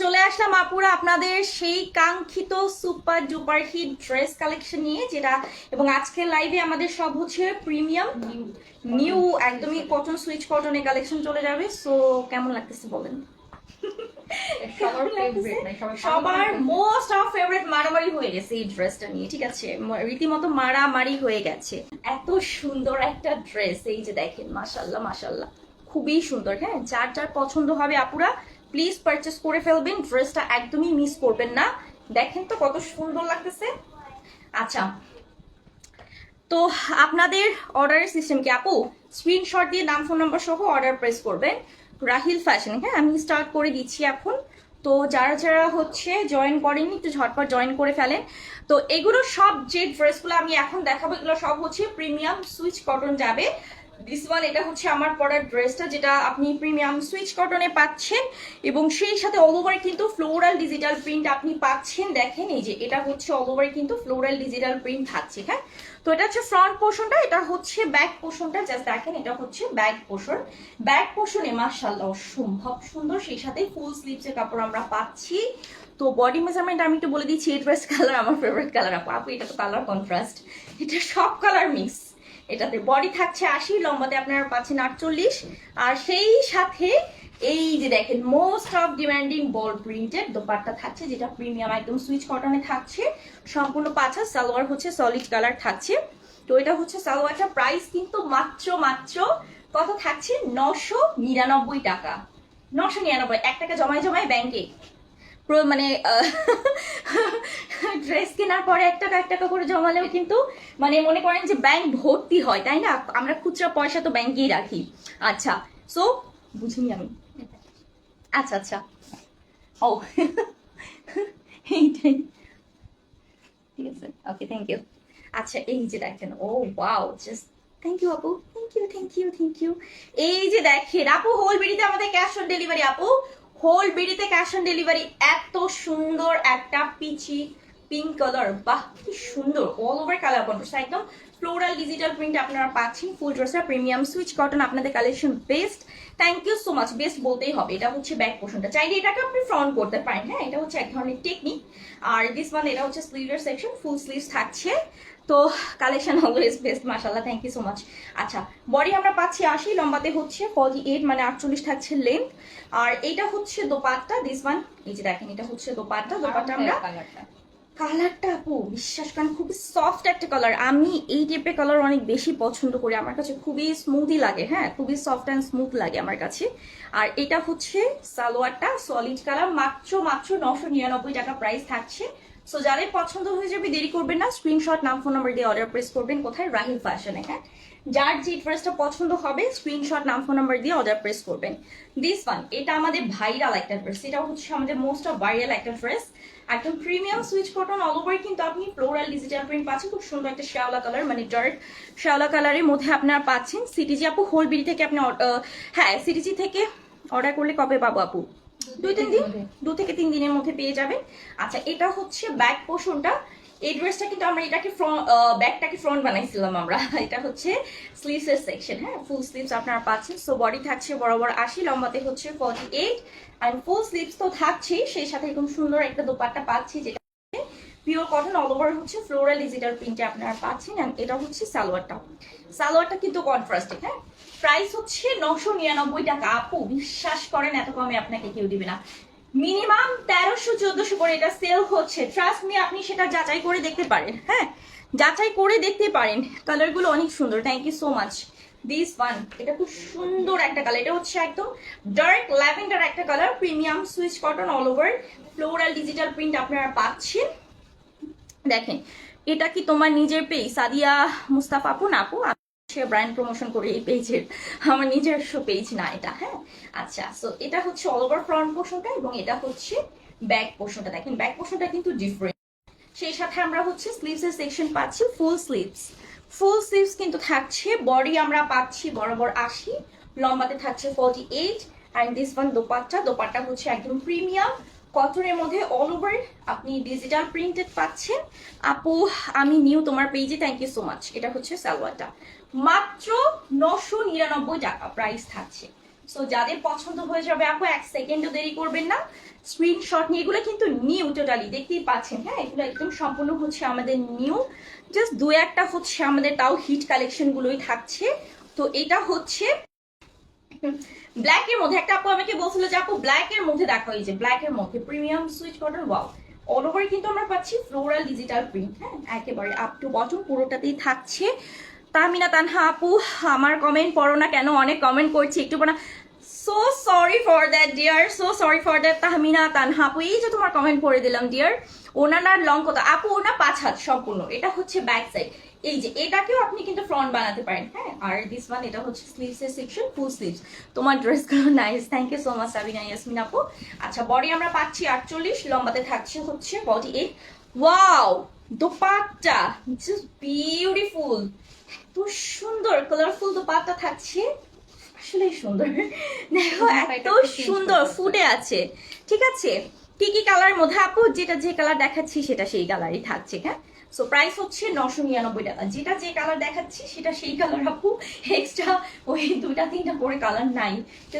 চলে আসলাম আপুরা আপনাদের সেই কাঙ্ক্ষিত super duper hit dress collection নিয়ে, যেটা এবং আজকে লাইভে আমাদের সব হচ্ছে প্রিমিয়াম নিউ একদমই কটন সুইচ কটনের কালেকশন চলে যাবে। সো কেমন লাগতেছে বলেন? সবার মোস্ট অফ ফেভারিট মারামারি হয়ে গেছে এই ড্রেসটা নিয়ে, ঠিক আছে, রীতিমতো মারামারি হয়ে গেছে। এত সুন্দর একটা ড্রেস, এই যে দেখেন, মাশাল্লাহ মাশাল্লাহ, খুবই সুন্দর। হ্যাঁ, যার যার পছন্দ হবে আপুরা প্লিজ পারচেস করে ফেলবেন, ড্রেসটা একদমই মিস করবেন না। দেখেন তো কত সুন্দর লাগতেছে। আচ্ছা, তো আপনাদের অর্ডারের সিস্টেম কি আপু? স্ক্রিনশট দিয়ে নাম ফোন নাম্বার সহ অর্ডার প্রেস করবেন রাহিল ফ্যাশন। হ্যাঁ, আমি স্টার্ট করে দিচ্ছি এখন। তো যারা যারা হচ্ছে জয়েন করেনি একটু ঝটপট জয়েন করে ফেলেন। তো এগুলো সব যে ড্রেসগুলো আমি এখন দেখাবো এগুলো সব হচ্ছে প্রিমিয়াম সুইচ কটন যাবে। দিস ওয়ান, এটা হচ্ছে আমার পরার ড্রেসটা, যেটা আপনি প্রিমিয়াম সুইচ কটনে পাচ্ছেন এবং সেই সাথে অল ওভার কিন্তু ফ্লোরাল ডিজিটাল প্রিন্ট আপনি পাচ্ছেন। দেখেন এই যে এটা হচ্ছে অল ওভার কিন্তু ফ্লোরাল ডিজিটাল প্রিন্ট থাকছে। হ্যাঁ, তো এটা হচ্ছে ফ্রন্ট পোর্শনটা, এটা হচ্ছে ব্যাক পোর্শনটা। জাস্ট দেখেন, এটা হচ্ছে ব্যাক পোর্শন। ব্যাক পোর্শনে মাশাআল্লাহ অসম্ভব সুন্দর, সেই সাথে ফুল স্লিভসের কাপড় আমরা পাচ্ছি। তো বডি মেজারমেন্ট আমি একটু বলে দিচ্ছি। এই ড্রেস কালার আমার ফেভারিট কালার আপু। আপু এটা তো কালার কন্ট্রাস্ট, এটা সব কালার মিক্স। এটাতে বডি থাকছে 80, লম্বাতে আপনারা পাচ্ছেন 48, আর সেই সাথে এই যে দেখেন most of demanding ball printed dupatta থাকছে, যেটা প্রিমিয়াম একদম সুইচ কটনে থাকছে। সম্পূর্ণ পাঁচা, সালোয়ার হচ্ছে সলিড কালার থাকছে। তো এটা হচ্ছে সালোয়ারটা, প্রাইস কিন্তু মাত্র মাত্র কত থাকছে? 999 টাকা। 999, 1 টাকা জমায় জমায় ব্যাংকে মানে ড্রেস কেনার পরে 1 টাকা 1 টাকা করে জমালেও কিন্তু মানে মনে করেন যে ব্যাংক ভর্তি হয়, তাই না? আমরা খুচরা পয়সা তো ব্যাংকেই রাখি। আচ্ছা, সো বুঝিনি আমি। আচ্ছা আচ্ছা, ও এইটাই, ঠিক আছে, ওকে, থ্যাংক ইউ। আচ্ছা, এই যে দেখেন, oh wow, just thank you আপু, thank you thank you thank you. এই যে দেখেন আপু, হোল বিডিতে আমাদের ক্যাশ অন ডেলিভারি আপু, হোল বিডিতে ক্যাশ অন ডেলিভারি। এত সুন্দর একটা পিচি পিঙ্ক কালার, বাহ কি সুন্দর, অল ওভার কালার কন্ট্রাস্ট, একদম ফ্লোরাল ডিজিটাল প্রিন্ট আপনারা পাচ্ছেন। ফুল ড্রেসটা প্রিমিয়াম সুইচ কটন, আপনাদের collection best. Thank you so much, best বলতেই হবে। এটা হচ্ছে ব্যাক পোর্শনটা, চাইলে এটাকে আপনি ফ্রন্ট করতে পারেন। হ্যাঁ, এটা হচ্ছে এক ধরনের টেকনিক। আর দিস ওয়ান, এটা হচ্ছে স্লিভের সেকশন, ফুল স্লিভস থাকছে। তো কালেকশন অলওয়েজ বেস্ট, মাশাআল্লাহ, থ্যাংক ইউ সো মাচ। আচ্ছা, বডি আমরা পাচ্ছি 80, লম্বাতে হচ্ছে 48 মানে 48 থাকছে লেন্থ। আর এটা হচ্ছে দোপাট্টা, দিস ওয়ান, এই যে দেখেন এটা হচ্ছে দোপাট্টা। দোপাট্টা আমরা কালারটা আপু বিশ্বাস করেন খুবই সফট একটা কালার। আমি এই টাইপের কালার অনেক বেশি পছন্দ করি, আমার কাছে খুবই স্মুথই লাগে। হ্যাঁ, খুবই সফট অ্যান্ড স্মুথ লাগে আমার কাছে। আর এটা হচ্ছে সালোয়ারটা, সলিড কালার, মাত্র মাত্র 999 টাকা প্রাইস থাকছে। সো যাদের পছন্দ হয়ে যাবে দেরি করবেন না, স্ক্রিনশট নাম ফোন নাম্বার দিয়ে অর্ডার প্রেস করবেন। কোথায়? রাহিল ফ্যাশনে। হ্যাঁ, যার যে ড্রেসটা পছন্দ হবে স্ক্রিনশট নাম ফোন নাম্বার দিয়ে অর্ডার প্রেস করবেন। দিস ওয়ান, এটা আমাদের ভাইরাল একটা ড্রেস, এটা হচ্ছে আমাদের মোস্ট অফ ভাইরাল একটা ড্রেস, একদম premium Swiss cotton, all over কিন্তু আপনি ফ্লোরাল ডিজিটাল প্রিন্ট পাচ্ছেন। খুব সুন্দর একটা শ্যাওলা কালার, মানে ডার্ক শ্যাওলা কালারের মধ্যে আপনারা পাচ্ছেন। সিটিজি আপু, হোল বিডি থেকে আপনি হ্যাঁ সিটিজি থেকে অর্ডার করলে কবে পাবো আপু? 2-3 দিন, 2 থেকে 3 দিনের মধ্যে পেয়ে যাবেন। আচ্ছা, এটা হচ্ছে ব্যাক পোর্শনটা। এই ড্রেসটা কিন্তু আমরা এটাকে ব্যাকটাকে ফ্রন্ট বানাইছিলাম আমরা। এটা হচ্ছে স্লিভসের সেকশন। হ্যাঁ, ফুল স্লিভস আপনারা পাচ্ছেন। সো বডি থাকছে বরাবর 80, লম্বাতে হচ্ছে 48, এন্ড ফুল স্লিভস তো থাকছেই, সেই সাথে এরকম সুন্দর একটা দোপাট্টা পাচ্ছি, যেটা পিওর কটন, অল ওভার হচ্ছে ফ্লোরাল ডিজিটাল প্রিন্টে আপনারা পাচ্ছেন। এন্ড এটা হচ্ছে সালোয়ারটা। সালোয়ারটা কিন্তু কন্ট্রাস্টে। হ্যাঁ, প্রাইস হচ্ছে 999 টাকা। আপু বিশ্বাস করেন এত কমে আপনাকে কেউ দিবে না। মিনিমাম 1300-1400 করে এটা সেল হচ্ছে। ট্রাস্ট মি, আপনি সেটা যাচাই করে দেখতে পারেন। হ্যাঁ, যাচাই করে দেখতে পারেন। কালারগুলো অনেক সুন্দর। Thank you so much. This one, এটা খুব সুন্দর একটা কালার, এটা হচ্ছে একদম ডার্ক ল্যাভেন্ডার একটা colour, premium Swiss cotton, all over floral digital print আপনারা পাচ্ছেন। দেখেন, এটা কি তোমার নিজের পেজ সাদিয়া মুস্তাফা আপু? না আপু, সে ব্র্যান্ড প্রমোশন করে এই পেজের, আমার নিজস্ব পেজ না এটা। হ্যাঁ, আচ্ছা, সো এটা হচ্ছে অল ওভার ফ্রন্ট পোর্শনটা এবং এটা হচ্ছে ব্যাক পোর্শনটা। দেখেন ব্যাক পোর্শনটা কিন্তু ডিফারেন্ট। সেই সাথে আমরা হচ্ছে স্লিভসের সেকশন পাচ্ছি, ফুল স্লিভস। ফুল স্লিভস কিন্তু থাকছে। বডি আমরা পাচ্ছি বরাবর 80, লম্বাতে থাকছে 48, and this one dupatta. Dupatta হচ্ছে একদম প্রিমিয়াম কটনের মধ্যে, অল ওভার আপনি ডিজিটাল প্রিন্টেড পাচ্ছেন। আপু আমি নিউ তোমার পেজে, থ্যাংক ইউ সো মাচ। এটা হচ্ছে সালোয়ারটা, মাত্র 999 টাকা প্রাইস থাকছে। সো যাদের পছন্দ হয়ে যাবে আপু 1 সেকেন্ডও দেরি করবেন না, স্ক্রিনশট নিয়ে। এগুলো কিন্তু নিউ টোটালি, দেখতেই পাচ্ছেন। হ্যাঁ, এগুলো একদম সম্পূর্ণ হচ্ছে আমাদের নিউ, জাস্ট দু একটা হচ্ছে আমাদের তাও হিট কালেকশন গুলোই থাকছে। তো এটা হচ্ছে ব্ল্যাক এর মধ্যে, একটা আপু আমাকে বলছিল যে আপু ব্ল্যাক এর মধ্যে দেখো, এই যে ব্ল্যাক এর মধ্যে premium Swiss cotton, wow. All over কিন্তু আমরা পাচ্ছি ফ্লোরাল ডিজিটাল প্রিন্ট। হ্যাঁ, একেবারে আপ টু বটম পুরোটাতেই থাকছে। তাহমিনা তানহা আপু, আমার কমেন্ট পড়ো না কেন? অনেক কমেন্ট করছি, একটু না। So sorry for that dear, so sorry for that Tahmina Tanha আপু। এই যে তোমার কমেন্ট পড়ে দিলাম ডিয়ার। ওনার লং কত আপু? ওনা 5 হাত সম্পূর্ণ। এটা হচ্ছে ব্যাক সাইড। এই যে এটাকেও আপনি কিন্তু ফ্রন্ট বানাতে পারেন। হ্যাঁ, আর দিস ওয়ান এটা হচ্ছে স্লিভস এর সেকশন, ফুল স্লিভস। তোমার ড্রেসগুলো nice, thank you so much Sabina Yasmin আপু। আচ্ছা, বডি আমরা পাচ্ছি 48, লম্বাতে থাকছে হচ্ছে 48। ওয়াও, দোপাট্টা জাস্ট বিউটিফুল, এত সুন্দর কালারফুল দোপাট্টা থাকছে, আসলে সুন্দর। দেখো এত সুন্দর ফুটে আছে। ঠিক আছে, কি কি কালারের মধ্যে আপু? যেটা যে কালার দেখাচ্ছি সেটা সেই কালারই থাকছে। হ্যাঁ, সো প্রাইস হচ্ছে 999 টাকা। যেটা যে কালার দেখাচ্ছি সেটা সেই কালার আপু, এক্সট্রা ওই 2-3টা করে কালার নাই।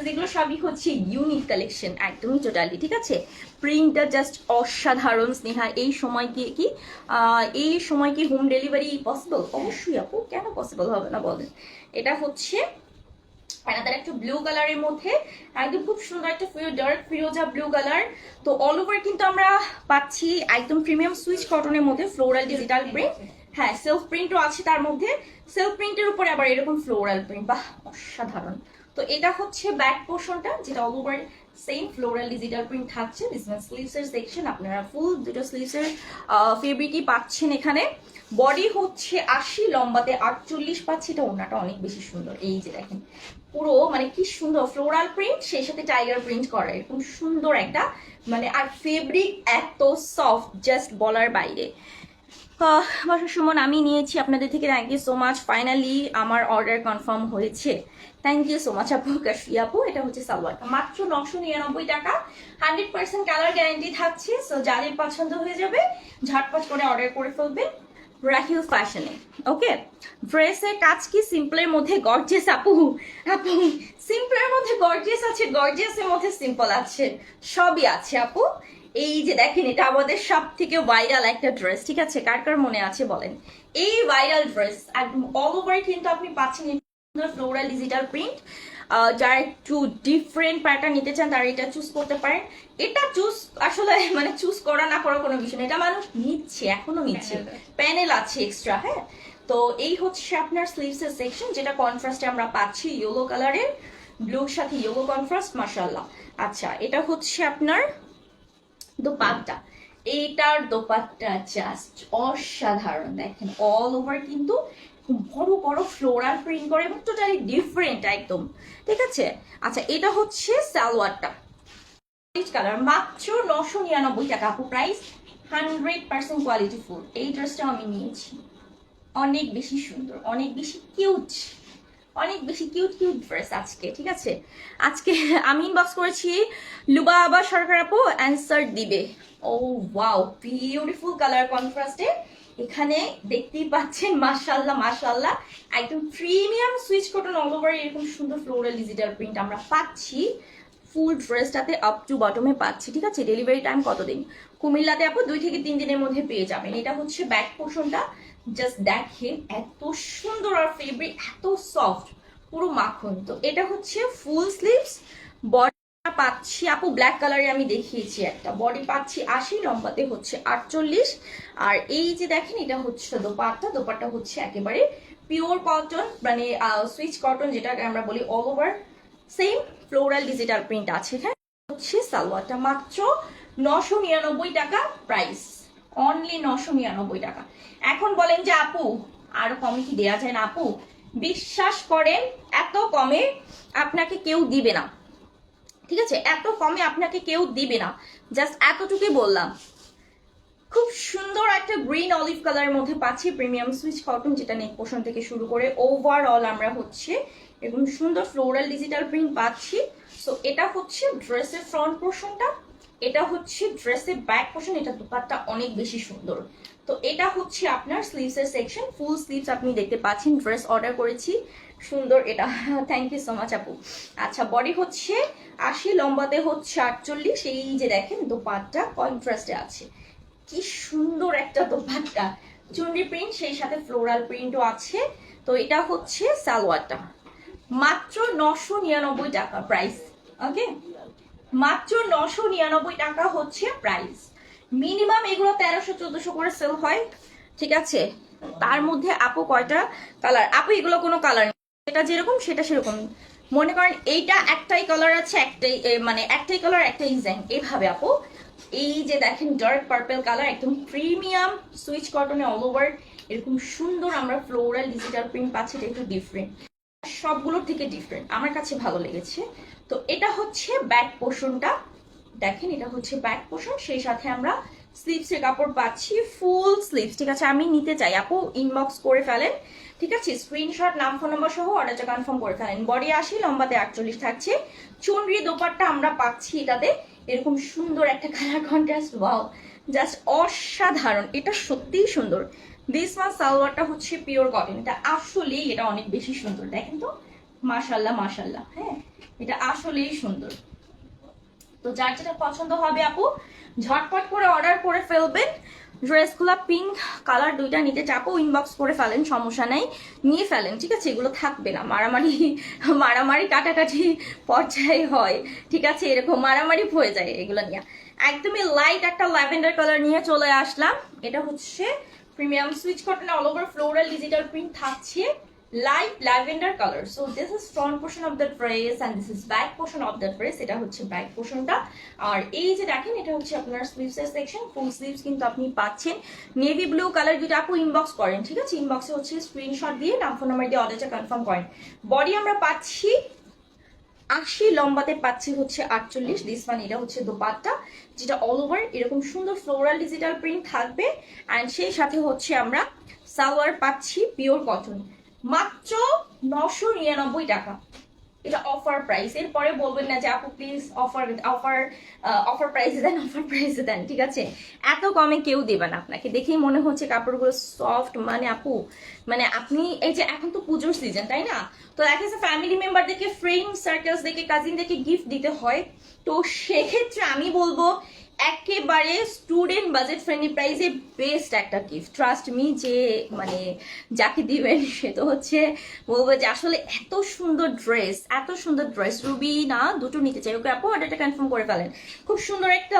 যেগুলো সবই হচ্ছে ইউনিক কালেকশন একদমই টোটালি। ঠিক আছে, প্রিন্টটা জাস্ট অসাধারণ। স্নেহা, এই সময় কি এই সময় কি হোম ডেলিভারি পসিবল? অবশ্যই আপু, কেন পসিবল হবে না বলেন। এটা হচ্ছে তার একটু ব্লু কালারের মধ্যে, একদম খুব সুন্দর একটা ডার্ক ফিরোজা ব্লু কালার। তো অল ওভার কিন্তু আমরা পাচ্ছি একদম প্রিমিয়াম সুইচ কটনের মধ্যে ফ্লোরাল ডিজিটাল প্রিন্ট। হ্যাঁ, সেলফ প্রিন্টও আছে তার মধ্যে। সেলফ প্রিন্টের উপরে আবার এরকম ফ্লোরাল প্রিন্ট, বাহ অসাধারণ। তো এটা হচ্ছে ব্যাক পোর্শনটা, যেটা all over same floral digital print থাকছে। দিস ওয়ান স্লিভস এর সেকশন, আপনারা ফুল দুটো স্লিভস এর ফেব্রিকই পাচ্ছেন এখানে। বডি হচ্ছে 80, লম্বাতে 48 পাচ্ছি। এটা ওনাটা অনেক বেশি সুন্দর। এই যে দেখেন পুরো মানে কি সুন্দর ফ্লোরাল প্রিন্ট, সেই সাথে টাইগার প্রিন্ট করা, এরকম সুন্দর একটা মানে। আর ফেব্রিক এত সফট, জাস্ট বলার বাইরে। বাসা সুমন, আমি নিয়েছি আপনাদের থেকে, thank you so much. Finally আমার অর্ডার কনফার্ম হয়েছে, থ্যাংক ইউ সো মাচ আপু। কাশি আপু, এটা হচ্ছে সালোয়ারটা, মাত্র 999 টাকা। 100% কালার গ্যারান্টি থাকছে। সো যাদের পছন্দ হয়ে যাবে ঝটপট করে অর্ডার করে ফেলবেন রাহিল ফ্যাশনে। ওকে, ড্রেসের কাজ কি সিম্পলের মধ্যে গর্জিয়াস আপু? আপু সিম্পলের মধ্যে গর্জিয়াস আছে, গর্জিয়াসের মধ্যে সিম্পল আছে, সবই আছে আপু। এই যে দেখেন, এটা আমাদের সব থেকে ভাইরাল একটা ড্রেস। ঠিক আছে, কার কার মনে আছে বলেন? এই ভাইরাল ড্রেস একদম অল ওভার কিন্তু আপনি পাচ্ছেন ফ্লোরাল ডিজিটাল প্রিন্ট। যারা একটু ডিফারেন্ট প্যাটার্ন নিতে চান তারা এটা চুজ করতে পারেন। এটা চুজ আসলে মানে চুজ করা না করার কোনো বিষয় না, এটা মানুষ নিচ্ছে, এখনো নিচ্ছে, প্যানেল আছে এক্সট্রা। হ্যাঁ, তো এই হচ্ছে আপনার স্লিভস এর সেকশন, যেটা কন্ট্রাস্টে আমরা পাচ্ছি ইয়েলো কালারের, ব্লুর সাথে ইয়েলো কন্ট্রাস্ট, মাশাআল্লাহ। আচ্ছা, এটা হচ্ছে আপনার দোপাট্টা। এইটার দোপাট্টা জাস্ট অসাধারণ। দেখেন অল ওভার কিন্তু বড় বড় ফ্লোরাল প্রিন্ট করে এবং টোটালি ডিফারেন্ট একদম। ঠিক আছে, আচ্ছা এটা হচ্ছে সালোয়ারটা, কালার, মাত্র 999 টাকা আপু। Price 100% quality full. এই ড্রেসটাও আমি নিয়েছি, অনেক বেশি সুন্দর, অনেক বেশি কিউট, অনেক বেশি কিউট কিউট ড্রেস আজকে। ঠিক আছে, আজকে আমি ইনবক্স করেছি, লুবা আবা সরকার আপু অ্যান্সার দিবে। ও ওয়াও, বিউটিফুল কালার কন্ট্রাস্টে এখানে দেখতেই পাচ্ছেন। মাশাআল্লাহ মাশাআল্লাহ, একদম premium Swiss cotton all over এরকম সুন্দর ফ্লোরাল ডিজিটাল প্রিন্ট আমরা পাচ্ছি ফুল ড্রেসটাতে, আপ টু বটমে পাচ্ছি। ঠিক আছে, ডেলিভারি টাইম কতদিন? কুমিল্লাতে আপু 2 থেকে 3 দিনের মধ্যে পেয়ে যাবেন। এটা হচ্ছে ব্যাক পোর্শনটা, জাস্ট দেখেন এত সুন্দর, আর ফেব্রিক এত সফট, পুরো মাখন। তো এটা হচ্ছে ফুল স্লিভস। বডি পাচ্ছি আপু ব্ল্যাক কালারে আমি দেখিয়েছি একটা, বডি পাচ্ছি 80, লম্বাতে হচ্ছে 48। আর এই যে দেখেন, এটা হচ্ছে দোপাট্টা। দোপাট্টা হচ্ছে একেবারে পিওর কটন, মানে সুইচ কটন যেটাকে আমরা বলি, all over same floral digital print আছে। হ্যাঁ, হচ্ছে সালোয়ারটা, মাত্র 999 টাকা প্রাইস, অনলি 999 টাকা। এখন বলেন যে আপু আরো কমে কি দেওয়া যায় না? আপু বিশ্বাস করেন, এত কমে আপনাকে কেউ দিবে না। ঠিক আছে, এত কমে আপনাকে কেউ দিবে না, জাস্ট এতটুকুই বললাম। খুব সুন্দর একটা গ্রিন অলিভ কালারের মধ্যে পাচ্ছি প্রিমিয়াম সুইচ কটন, যেটা নেক পোর্শন থেকে শুরু করে ওভারঅল আমরা হচ্ছে এরকম সুন্দর ফ্লোরাল ডিজিটাল প্রিন্ট পাচ্ছি। সো এটা হচ্ছে ড্রেসের ফ্রন্ট পোর্শনটা, এটা হচ্ছে ড্রেসের ব্যাক পোর্শন। এটা দোপাট্টা অনেক বেশি সুন্দর। তো এটা হচ্ছে আপনার স্লিভস এর সেকশন, ফুল স্লিভস আপনি দেখতে পাচ্ছেন। ড্রেস অর্ডার করেছি সুন্দর এটা, থ্যাংক ইউ সো মাচ আপু। আচ্ছা বডি হচ্ছে 80, লম্বাতে হচ্ছে 48। এই যে দেখেন দোপাট্টা কন্ট্রাস্টে আছে, কি সুন্দর একটা দোপাট্টা, চুনরি প্রিন্ট সেই সাথে ফ্লোরাল প্রিন্টও আছে। তো এটা হচ্ছে সালোয়ারটা, মাত্র 999 টাকা প্রাইস। ওকে, মাত্র 999 টাকা হচ্ছে প্রাইস। মিনিমাম এগুলো 1300-1400 করে সেল হয়, ঠিক আছে। তার মধ্যে আপু কয়টা কালার, আপু এগুলো কোনো কালার নেই, এটা যেরকম সেটা সেরকম। মনে করেন এইটা একটাই কালার আছে, একটাই মানে একটাই কালার একটাই ডিজাইন, এইভাবে আপু। এই যে দেখেন ডার্ক পার্পল কালার, একদম প্রিমিয়াম সুইচ কটনে অল ওভার এরকম সুন্দর আমরা ফ্লোরাল ডিজিটাল প্রিন্ট পাচ্ছি, এটা একটু ডিফারেন্ট, সবগুলোর থেকে ডিফারেন্ট, আমার কাছে ভালো লেগেছে। তো এটা হচ্ছে ব্যাক পোর্শনটা, দেখেন এটা হচ্ছে ব্যাক পোর্শন, সেই সাথে আমরা স্লিভসের কাপড় পাচ্ছি ফুল স্লিভস, ঠিক আছে। আমি নিতে চাই আপু, ইনবক্স করে ফেলেন, ঠিক আছে। স্ক্রিনশট নাম ফোন নম্বর সহ অর্ডারটা কনফার্ম করে ফেলেন। বডি 80, লম্বাতে 48 থাকছে। চুনরি দোপাট্টা আমরা পাচ্ছি এটাতে এরকম সুন্দর একটা কালার কন্ট্রাস্ট, ওয়াও জাস্ট অসাধারণ, এটা সত্যিই সুন্দর। দিস ওয়ান সালোয়ারটা হচ্ছে পিওর কটন, এটা আসলেই এটা অনেক বেশি সুন্দর, দেখেন তো, মাশাল্লাহ মাশাল্লাহ, হ্যাঁ এটা আসলেই সুন্দর। তো যার যেটা পছন্দ হবে আপু ঝটপট করে অর্ডার করে ফেলবেন। ড্রেসগুলো পিঙ্ক কালার দুইটা নিতে চাপো, ইনবক্স করে ফেলেন, সমস্যা নাই, নিয়ে ফেলেন, ঠিক আছে। এগুলো থাকবে না, মারামারি মারামারি কাটাকাটি পর্যায়ে হয়, ঠিক আছে, এরকম মারামারি হয়ে যায় এগুলো নিয়ে। একদমই লাইট একটা ল্যাভেন্ডার কালার নিয়ে চলে আসলাম, এটা হচ্ছে premium Swiss cotton all over floral digital print থাকছে, light lavender color. So this is front portion of the dress and this is back portion of the dress. এটা হচ্ছে ব্যাক পোর্শনটা। আর এই যে দেখেন এটা হচ্ছে আপনার স্লিভস এর সেকশন, ফুল স্লিভস কিন্তু আপনি পাচ্ছেন। নেভি ব্লু কালার দুটো আপু ইনবক্স করেন, ঠিক আছে। ইনবক্সে হচ্ছে স্ক্রিনশট দিয়ে নাম ফোন নাম্বার দিয়ে অর্ডারটা কনফার্ম করেন। বডি আমরা পাচ্ছি 80, লম্বাতে পাচ্ছি হচ্ছে 48। দিস ওয়ান এটা হচ্ছে দোপাট্টা, যেটা অল ওভার এরকম সুন্দর ফ্লোরাল ডিজিটাল প্রিন্ট থাকবে, অ্যান্ড সেই সাথে হচ্ছে আমরা সালোয়ার পাচ্ছি পিওর কটন, মাত্র 999 টাকা। এটা অফার প্রাইস, এরপরে বলবেন না যে আপু প্লিজ অফার অফার অফার প্রাইসে দেন, অফার প্রাইসে দেন, ঠিক আছে। এত কমে কেউ দেবে না, আপনাকে দেখেই মনে হচ্ছে কাপড়গুলো সফট, মানে আপু মানে আপনি এই যে এখন তো পুজোর সিজন তাই না, তো দেখা যাচ্ছে ফ্যামিলি মেম্বারদেরকে, ফ্রেন্ড সার্কেলসদেরকে, কাজিনদেরকে গিফট দিতে হয়। তো সেক্ষেত্রে আমি বলবো একেবারে স্টুডেন্ট বাজেট ফ্রেন্ডলি প্রাইসে বেস্ট একটা গিফট, ট্রাস্ট মি। যে মানে যাকে দিবেন সে তো হচ্ছে বলবো যে আসলে এত সুন্দর ড্রেস, এত সুন্দর ড্রেস, রুবি না দুটো নিতে চাই, ওকে আপু অর্ডারটা কনফার্ম করে ফেলেন। খুব সুন্দর একটা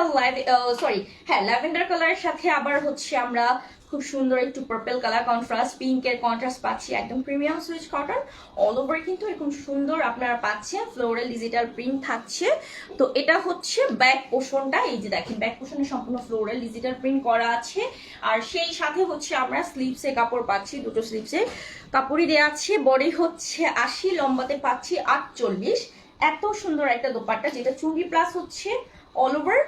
ল্যাভেন্ডার কালারের সাথে আবার হচ্ছে আমরা খুব সুন্দর একটু পার্পল কালার কন্ট্রাস্ট, পিঙ্কের কন্ট্রাস্ট পাচ্ছি, একদম premium Swiss cotton all over কিন্তু এরকম সুন্দর আপনারা পাচ্ছেন, ফ্লোরাল ডিজিটাল প্রিন্ট থাকছে। তো এটা হচ্ছে ব্যাক পোর্শনটা, এই যে দেখেন ব্যাক পোর্শনে সম্পূর্ণ ফ্লোরাল ডিজিটাল প্রিন্ট করা আছে, আর সেই সাথে হচ্ছে আমরা স্লিভসে কাপড় পাচ্ছি, দুটো স্লিভসে কাপড়ই দেওয়া আছে। বডি হচ্ছে 80, লম্বাতে পাচ্ছি 48। এত সুন্দর একটা দোপাট্টা, যেটা চুড়ি প্লাস হচ্ছে all over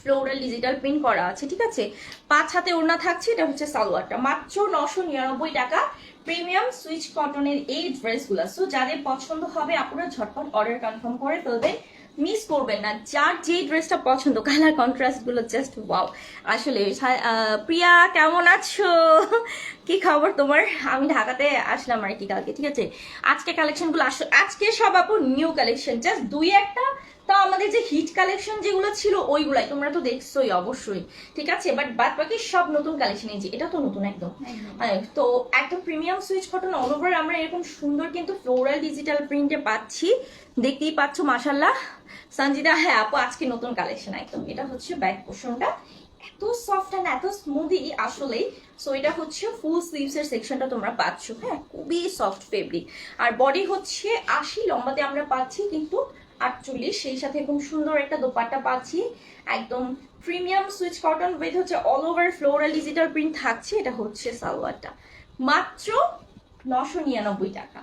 floral digital print করা আছে, ঠিক আছে। 5 হাতে ওড়না থাকছে, এটা হচ্ছে সালোয়ারটা, মাত্র 999 টাকা। প্রিমিয়াম সুইচ কটনের এই ড্রেসগুলো, সো যাদের পছন্দ হবে আপনারা ঝটপট অর্ডার কনফার্ম করে ফেলবেন, মিস করবেন না। যার যে ড্রেসটা পছন্দ, কালার কন্ট্রাস্ট গুলো জাস্ট ওয়াও। আসলে প্রিয়া কেমন আছো, কি খবর তোমার? আমি ঢাকাতে আসলাম আর কি কালকে, ঠিক আছে। আজকে কালেকশন গুলো আজকে সব আপু নিউ কালেকশন, জাস্ট দুই একটা, তো আমাদের যে হিট কালেকশন যেগুলো ছিল ওইগুলাই তোমরা তো দেখছোই অবশ্যই, ঠিক আছে। বাট বাদ বাকি সব নতুন কালেকশন, এই যে এটা তো নতুন একদম। তো একদম premium Swiss cotton all over আমরা এরকম সুন্দর কিন্তু ফ্লোরাল ডিজিটাল প্রিন্টে পাচ্ছি, দেখতেই পাচ্ছ মাশাল্লাহ। সঞ্জিদা হ্যাঁ আপু আজকে নতুন কালেকশন একদম। এটা হচ্ছে ব্যাক পোর্শনটা, এত সফট এন্ড এত স্মুদি আসলেই। সো এটা হচ্ছে ফুল স্লিভস এর সেকশনটা তোমরা পাচ্ছ, হ্যাঁ খুবই সফট ফেব্রিক। আর বডি হচ্ছে 80, লম্বাতে আমরা পাচ্ছি কিন্তু 48, সেই সাথে খুব সুন্দর একটা দোপাট্টা পাচ্ছি, একদম প্রিমিয়াম সুইচ কটন উইথ হচ্ছে all over floral digital print থাকছে। এটা হচ্ছে সালোয়ারটা, মাত্র 999 টাকা।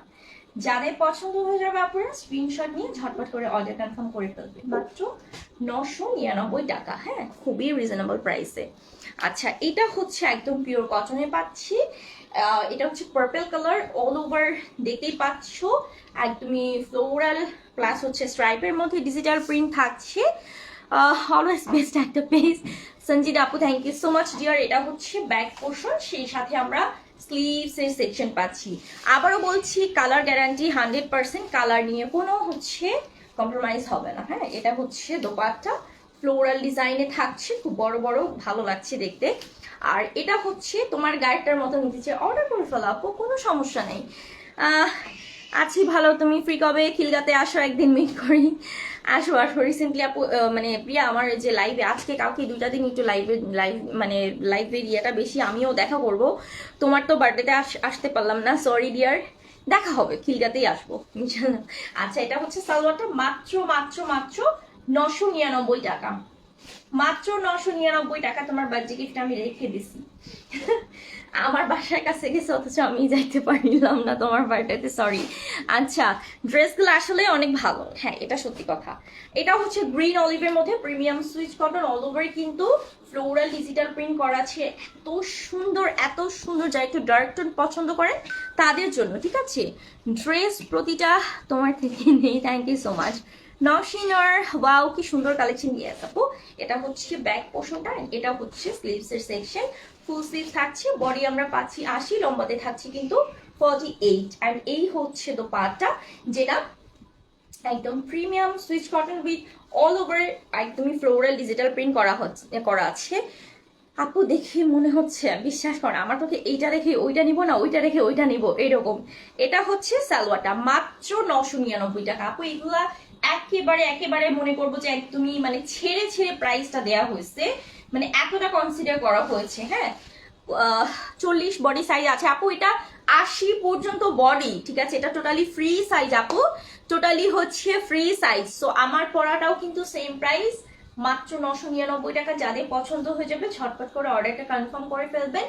যাদের পছন্দ হয়ে যাবে আপনারা স্ক্রিনশট নিয়ে ঝটপট করে অর্ডার কনফার্ম করে ফেলবেন, মাত্র 999 টাকা, হ্যাঁ খুবই রিজনেবল প্রাইসে। আচ্ছা এটা হচ্ছে একদম পিওর কটনে পাচ্ছি, এটা হচ্ছে পার্পল কালার অল ওভার, দেখতেই পাচ্ছ একদমই ফ্লোরাল প্লাস হচ্ছে স্ট্রাইপের মধ্যে ডিজিটাল প্রিন্ট থাকছে। অলওয়েজ বেস্ট একটা পেজ সঞ্জিদা আপু, thank you so much dear. এটা হচ্ছে ব্যাক পোর্শন, সেই সাথে আমরা স্লিভস এর সেকশন পাচ্ছি। আবারও বলছি কালার গ্যারান্টি 100%, কালার নিয়ে কোনো হচ্ছে কম্প্রোমাইজ হবে না। হ্যাঁ, এটা হচ্ছে দোপাট্টা, ফ্লোরাল ডিজাইনে থাকছে, খুব বড় বড়, ভালো লাগছে দেখতে। আর এটা হচ্ছে তোমার গায়েরটার মতো নিতে অর্ডার করে ফেলো আপু, কোনো সমস্যা নেই। আছি ভালো, তুমি ফ্রি কবে? খিলগাতে আসো, একদিন মিট করি। আসো আসো, রিসেন্টলি আপু মানে প্রিয়া আমার যে লাইভে আজকে কালকে 2টা দিন একটু মানে লাইভের ইয়েটা বেশি, আমিও দেখা করব। তোমার তো বার্থডেতে আসতে পারলাম না, সরি ডিয়ার, দেখা হবে, খিলগাতেই আসবো ইনশাল্লাহ। আচ্ছা, এটা হচ্ছে সালোয়ারটা, মাত্র মাত্র মাত্র 999 টাকা, মাত্র 999 টাকা। তোমার বার্থডে গিফট আমি রেখে দিছি, আমার বাসার কাছে গেছে অথচ আমি যাইতে পারলাম না তোমার বার্থডেতে, সরি। আচ্ছা, ড্রেসগুলো আসলে অনেক ভালো, হ্যাঁ এটা সত্যি কথা। এটা হচ্ছে গ্রিন অলিভের মধ্যে premium Swiss cotton, all over কিন্তু ফ্লোরাল ডিজিটাল প্রিন্ট করা আছে। এত সুন্দর, এত সুন্দর, যারা একটু ডার্ক টোন পছন্দ করেন তাদের জন্য, ঠিক আছে। ড্রেস প্রতিটা তোমার থেকে নেই, থ্যাংক ইউ সো মাচ নওশিনার, ওয়াও কি সুন্দর কালেকশন দিয়ে আপু। এটা হচ্ছে ব্যাক পোর্শনটা, এটা হচ্ছে স্লিভস এর সেকশন, ফুল স্লিভ থাকছে, বডি আমরা পাচ্ছি 80, লম্বাতে থাকছে কিন্তু 48, এন্ড এই হচ্ছে দোপাট্টা, যেটা একদম premium Swiss cotton with all over একদমই ফ্লোরাল ডিজিটাল প্রিন্ট করা আছে। আপু দেখে মনে হচ্ছে, বিশ্বাস করো আমার তোকে এইটা রেখে ওইটা নিব না, ওইটা রেখে ওইটা নিব এরকম। এটা হচ্ছে সালোয়ারটা, মাত্র 999 টাকা আপু। এগুলা একেবারে একেবারে মনে করবো যে একদমই মানে ছেড়ে ছেড়ে প্রাইসটা দেওয়া হয়েছে, মানে এতটা কনসিডার করা হয়েছে। হ্যাঁ, 40 বডি সাইজ আছে আপু, এটা 80 পর্যন্ত বডি, ঠিক আছে। এটা টোটালি ফ্রি সাইজ আপু, টোটালি হচ্ছে ফ্রি সাইজ। সো আমার পড়াটাও কিন্তু সেম প্রাইস, মাত্র 999 টাকা। যাদের পছন্দ হয়ে যাবে ঝটপট করে অর্ডারটা কনফার্ম করে ফেলবেন।